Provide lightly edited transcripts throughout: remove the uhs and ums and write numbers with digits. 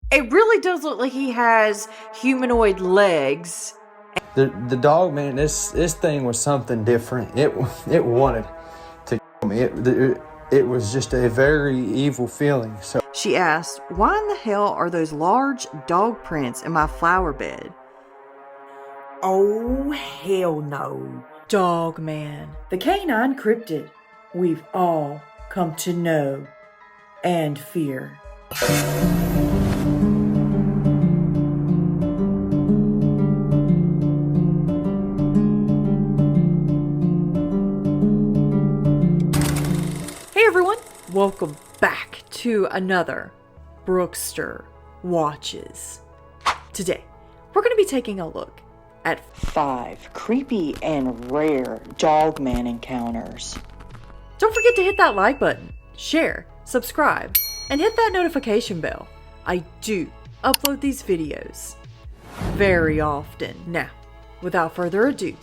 It really does look like he has humanoid legs. The Dogman, this thing was something different. It wanted to kill me. It was just a very evil feeling. So She asked, why in the hell are those large dog prints in my flower bed? Oh, hell no. Dogman. The canine cryptid we've all come to know and fear. Hey everyone, welcome back to another Brookestirr Watches. Today, we're going to be taking a look at 5 creepy and rare Dogman encounters. Don't forget to hit that like button, share, subscribe, and hit that notification bell. I do upload these videos very often. Now, without further ado,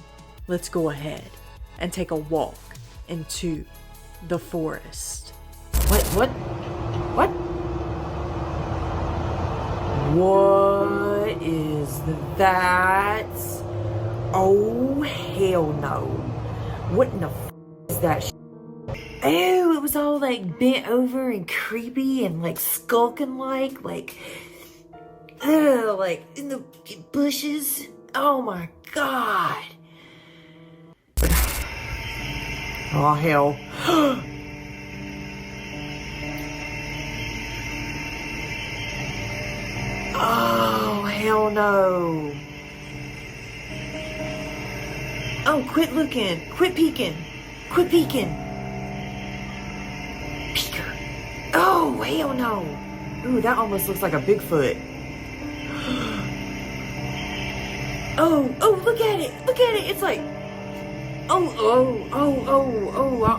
let's go ahead and take a walk into the forest. What? What is that? Oh, hell no. What in the is that Oh, it was all like bent over and creepy and like skulking like in the bushes. Oh my god. Oh hell. Oh hell no. Oh, quit looking. Quit peeking. Quit peeking. Peeker. Oh, hell no. Ooh, that almost looks like a Bigfoot. Oh, look at it. Look at it. It's like, I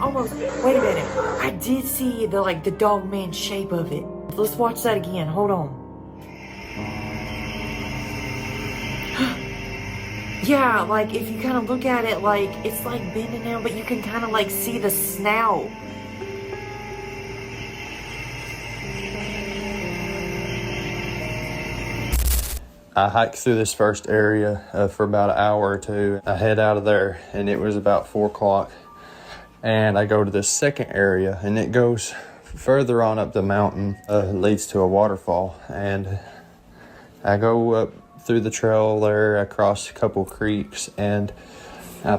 almost, wait a minute. I did see the Dogman shape of it. Let's watch that again. Hold on. Yeah, like if you kind of look at it, like it's like bending down, but you can kind of like see the snout. I hiked through this first area for about an hour or two. I head out of there and it was about 4 o'clock. And I go to this second area and it goes further on up the mountain, leads to a waterfall. And I go up through the trail there, I cross a couple creeks, and I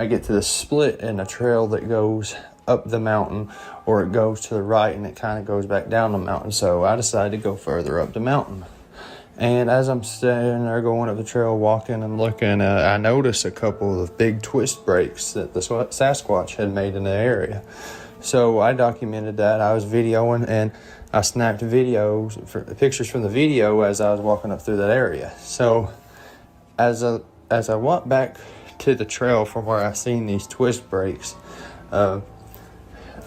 get to the split in a trail that goes up the mountain, or it goes to the right and it kind of goes back down the mountain. So I decided to go further up the mountain. And as I'm standing there going up the trail, walking and looking, I notice a couple of big twist breaks that the Sasquatch had made in the area. So I documented that. I was videoing and I snapped pictures from the video as I was walking up through that area. So as I walked back to the trail from where I seen these twist breaks, I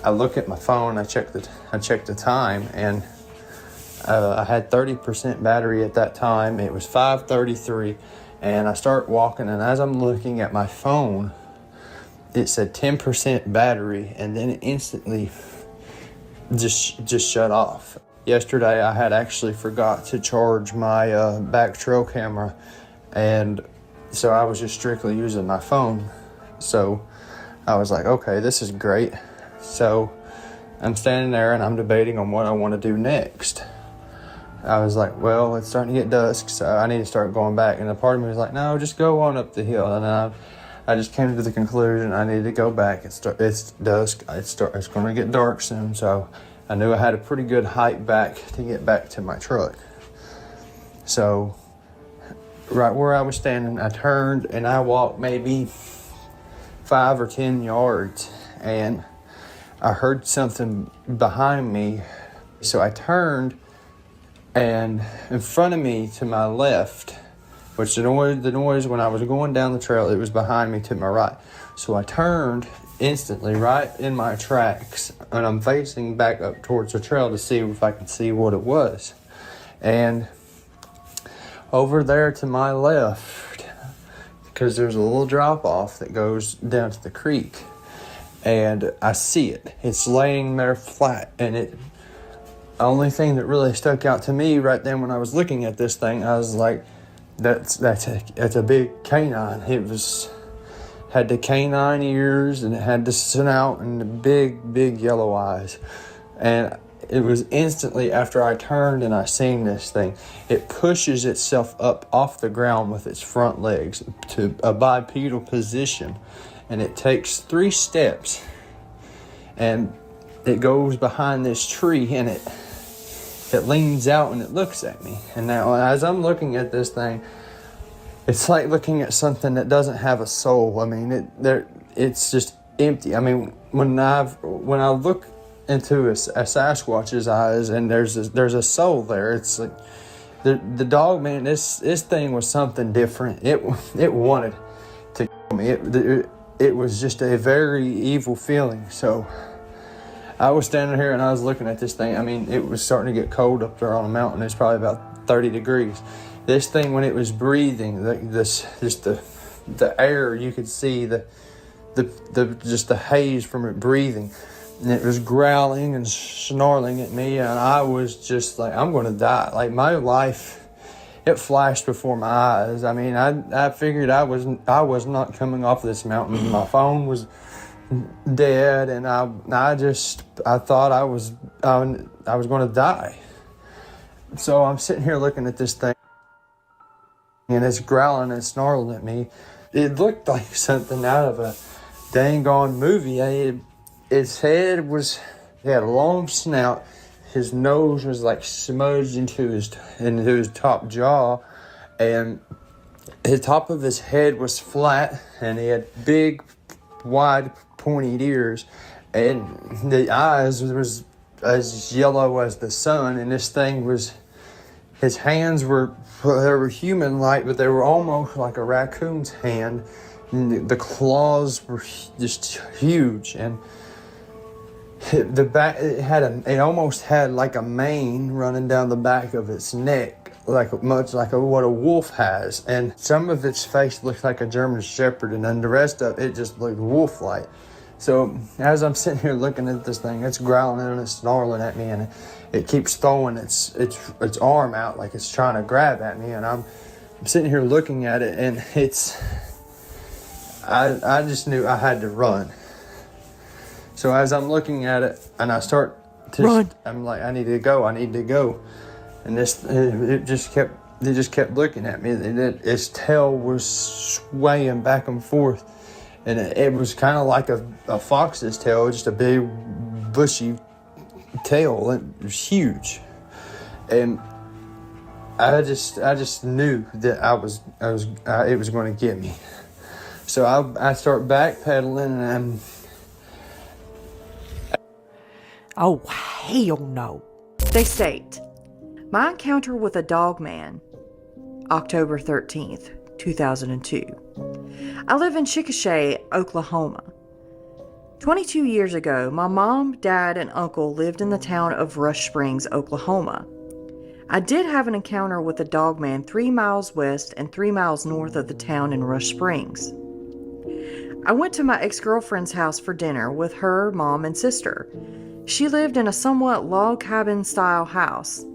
look at my phone. I checked the time, and I had 30% battery at that time. It was 5:33, and I start walking. And as I'm looking at my phone, it said 10% battery, and then it instantly just shut off. Yesterday I had actually forgot to charge my back trail camera, and so I was just strictly using my phone. So I was like, okay, this is great. So I'm standing there and I'm debating on what I want to do next. I was like, well, it's starting to get dusk, so I need to start going back. And a part of me was like, no, just go on up the hill. And then I just came to the conclusion I needed to go back. It's dusk. It's going to get dark soon. So I knew I had a pretty good hike back to get back to my truck. So right where I was standing, I turned and I walked maybe 5 or 10 yards, and I heard something behind me. So I turned, and in front of me to my left, which the noise when I was going down the trail, it was behind me to my right. So I turned instantly right in my tracks, and I'm facing back up towards the trail to see if I could see what it was. And over there to my left, because there's a little drop off that goes down to the creek, and I see it. It's laying there flat, and only thing that really stuck out to me right then when I was looking at this thing, I was like, that's a big canine. It had the canine ears, and it had the snout and the big yellow eyes. And it was instantly after I turned and I seen this thing, it pushes itself up off the ground with its front legs to a bipedal position, and it takes 3 steps, and it goes behind this tree, and it leans out and it looks at me. And now as I'm looking at this thing, it's like looking at something that doesn't have a soul. I mean, it's just empty. I mean, when I look into a Sasquatch's eyes and there's a soul there, it's like the dog, man, this thing was something different. It wanted to kill me. It was just a very evil feeling. So I was standing here and I was looking at this thing. I mean, it was starting to get cold up there on the mountain. It's probably about 30 degrees. This thing, when it was breathing, the air, you could see the haze from it breathing, and it was growling and snarling at me, and I was just like, I'm going to die. Like, my life, it flashed before my eyes. I mean, I figured I was not coming off this mountain. My phone was dead, and I thought I was going to die. So I'm sitting here looking at this thing, and it's growling and snarling at me. It looked like something out of a dang gone movie. Its head he had a long snout. His nose was like smudged into his top jaw, and the top of his head was flat, and he had big, wide, pointed ears, and the eyes was as yellow as the sun. And this thing his hands were human-like, but they were almost like a raccoon's hand. And the claws were just huge, and the back, it almost had like a mane running down the back of its neck, much like what a wolf has. And some of its face looked like a German Shepherd, and then the rest of it just looked wolf-like. So as I'm sitting here looking at this thing, it's growling and it's snarling at me, and it keeps throwing its arm out like it's trying to grab at me, and I'm sitting here looking at it, and I just knew I had to run. So as I'm looking at it, and I start to run, I'm like, I need to go. And it just kept looking at me. Its tail was swaying back and forth, and it was kind of like a fox's tail, just a big bushy tail. It was huge, and I just knew that it was going to get me. So I start backpedaling, and oh, hell no. They state, my encounter with a dogman, October 13th, 2002. I live in Chickasha, Oklahoma. 22 years ago, my mom, dad, and uncle lived in the town of Rush Springs, Oklahoma. I did have an encounter with a dogman 3 miles west and 3 miles north of the town in Rush Springs. I went to my ex-girlfriend's house for dinner with her mom and sister. She lived in a somewhat log cabin style house.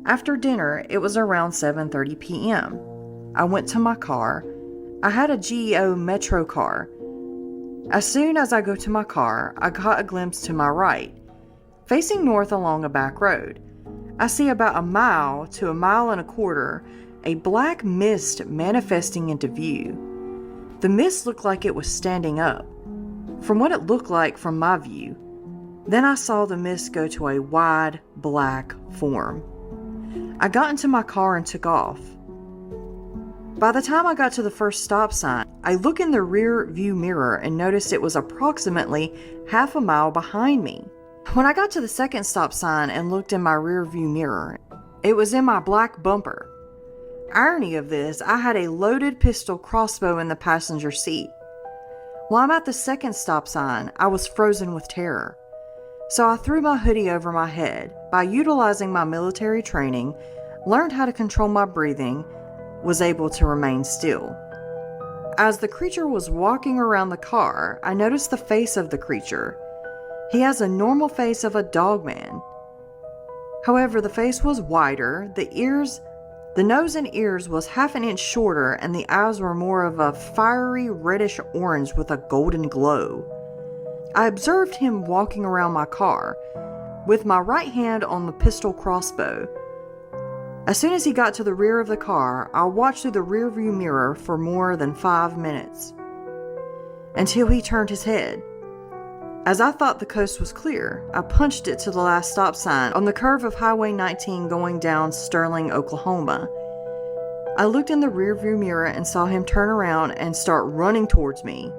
After dinner, it was around 7:30 p.m. I went to my car. I had a GEO Metro car. As soon as I go to my car, I got a glimpse to my right, facing north along a back road. I see about 1 mile to 1.25 miles a black mist manifesting into view. The mist looked like it was standing up, from what it looked like from my view. Then I saw the mist go to a wide black form. I got into my car and took off. By the time I got to the first stop sign, I look in the rear view mirror and noticed it was approximately 1/2 mile behind me. When I got to the second stop sign and looked in my rear view mirror, it was in my black bumper. Irony of this, I had a loaded pistol crossbow in the passenger seat. While I'm at the second stop sign, I was frozen with terror. So I threw my hoodie over my head. By utilizing my military training, learned how to control my breathing, was able to remain still. As the creature was walking around the car, I noticed the face of the creature. He has a normal face of a dogman. However, the face was wider, the nose and ears was half an inch shorter, and the eyes were more of a fiery reddish orange with a golden glow. I observed him walking around my car, with my right hand on the pistol crossbow. As soon as he got to the rear of the car, I watched through the rearview mirror for more than 5 minutes, until he turned his head. As I thought the coast was clear, I punched it to the last stop sign on the curve of Highway 19 going down Sterling, Oklahoma. I looked in the rearview mirror and saw him turn around and start running towards me.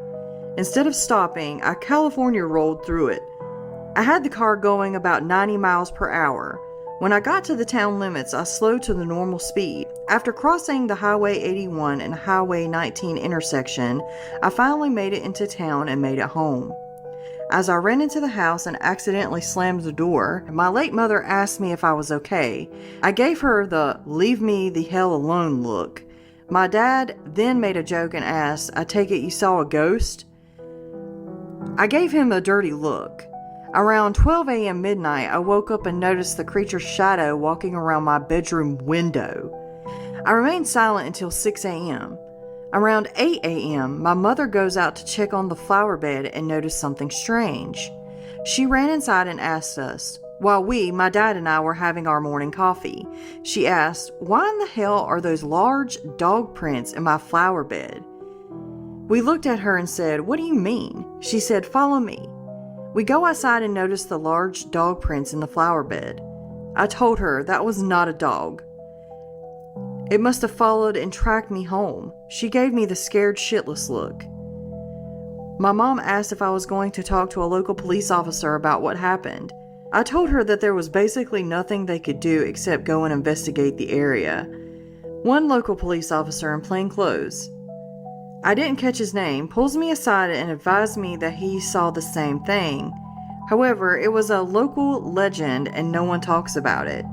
Instead of stopping, I California rolled through it. I had the car going about 90 miles per hour. When I got to the town limits, I slowed to the normal speed. After crossing the Highway 81 and Highway 19 intersection, I finally made it into town and made it home. As I ran into the house and accidentally slammed the door, my late mother asked me if I was okay. I gave her the "leave me the hell alone" look. My dad then made a joke and asked, "I take it you saw a ghost?" I gave him a dirty look. Around 12 a.m. midnight, I woke up and noticed the creature's shadow walking around my bedroom window. I remained silent until 6 a.m. Around 8 a.m., my mother goes out to check on the flower bed and noticed something strange. She ran inside and asked us, while my dad and I were having our morning coffee. She asked, "Why in the hell are those large dog prints in my flower bed?" We looked at her and said, "What do you mean?" She said, "Follow me." We go outside and notice the large dog prints in the flower bed. I told her that was not a dog. It must have followed and tracked me home. She gave me the scared shitless look. My mom asked if I was going to talk to a local police officer about what happened. I told her that there was basically nothing they could do except go and investigate the area. One local police officer in plain clothes, I didn't catch his name, pulls me aside and advised me that he saw the same thing. However, it was a local legend and no one talks about it.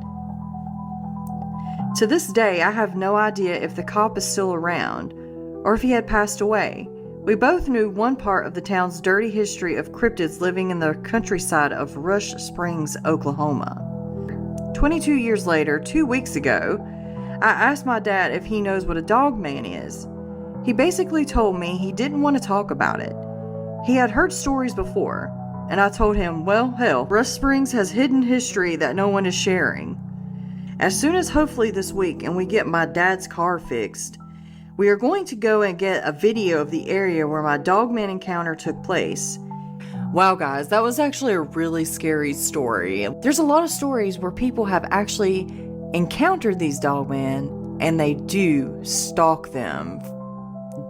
To this day, I have no idea if the cop is still around or if he had passed away. We both knew one part of the town's dirty history of cryptids living in the countryside of Rush Springs, Oklahoma. 22 years later, 2 weeks ago, I asked my dad if he knows what a dogman is. He basically told me he didn't want to talk about it. He had heard stories before, and I told him, well, hell, Rush Springs has hidden history that no one is sharing. As soon as hopefully this week and we get my dad's car fixed, we are going to go and get a video of the area where my dogman encounter took place. Wow guys, that was actually a really scary story. There's a lot of stories where people have actually encountered these dogmen and they do stalk them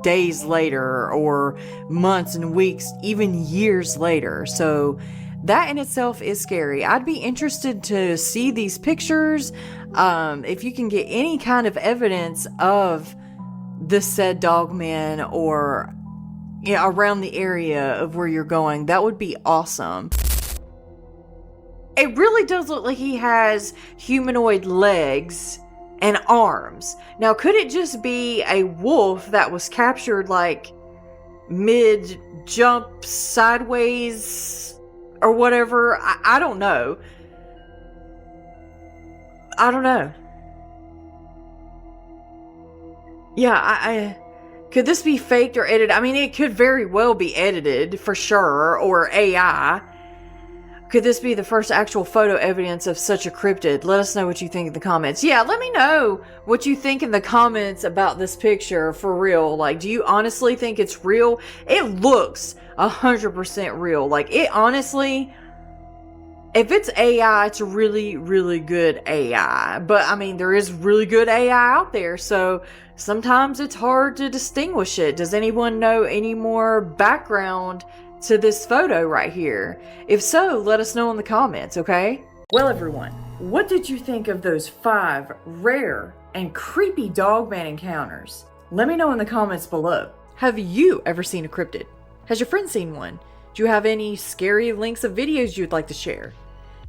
days later or months and weeks, even years later. So that in itself is scary. I'd be interested to see these pictures. If you can get any kind of evidence of the said dogman or around the area of where you're going, that would be awesome. It really does look like he has humanoid legs and arms. Now, could it just be a wolf that was captured like mid-jump sideways or whatever? I don't know. I don't know. Yeah, could this be faked or edited? I mean, it could very well be edited for sure, or AI. Could this be the first actual photo evidence of such a cryptid? Let us know what you think in the comments. Yeah, let me know what you think in the comments about this picture for real. Like, do you honestly think it's real? It looks 100% real. Like, it honestly, if it's AI, it's a really, really good AI. But, I mean, there is really good AI out there, so sometimes it's hard to distinguish it. Does anyone know any more background to this photo right here? If so, let us know in the comments, okay? Well, everyone, what did you think of those 5 rare and creepy dogman encounters? Let me know in the comments below. Have you ever seen a cryptid? Has your friend seen one? Do you have any scary links of videos you'd like to share?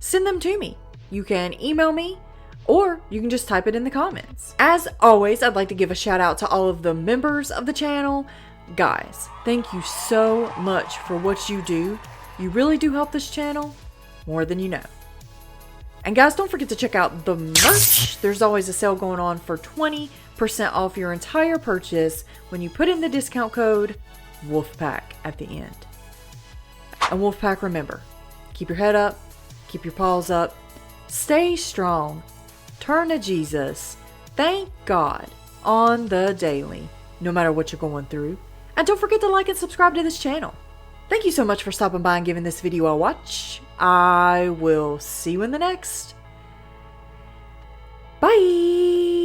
Send them to me. You can email me, or you can just type it in the comments. As always, I'd like to give a shout out to all of the members of the channel. Guys, thank you so much for what you do. You really do help this channel more than you know. And guys, don't forget to check out the merch. There's always a sale going on for 20% off your entire purchase when you put in the discount code Wolfpack at the end. And Wolfpack, remember, keep your head up, keep your paws up, stay strong, turn to Jesus, thank God on the daily, no matter what you're going through. And don't forget to like and subscribe to this channel. Thank you so much for stopping by and giving this video a watch. I will see you in the next. Bye!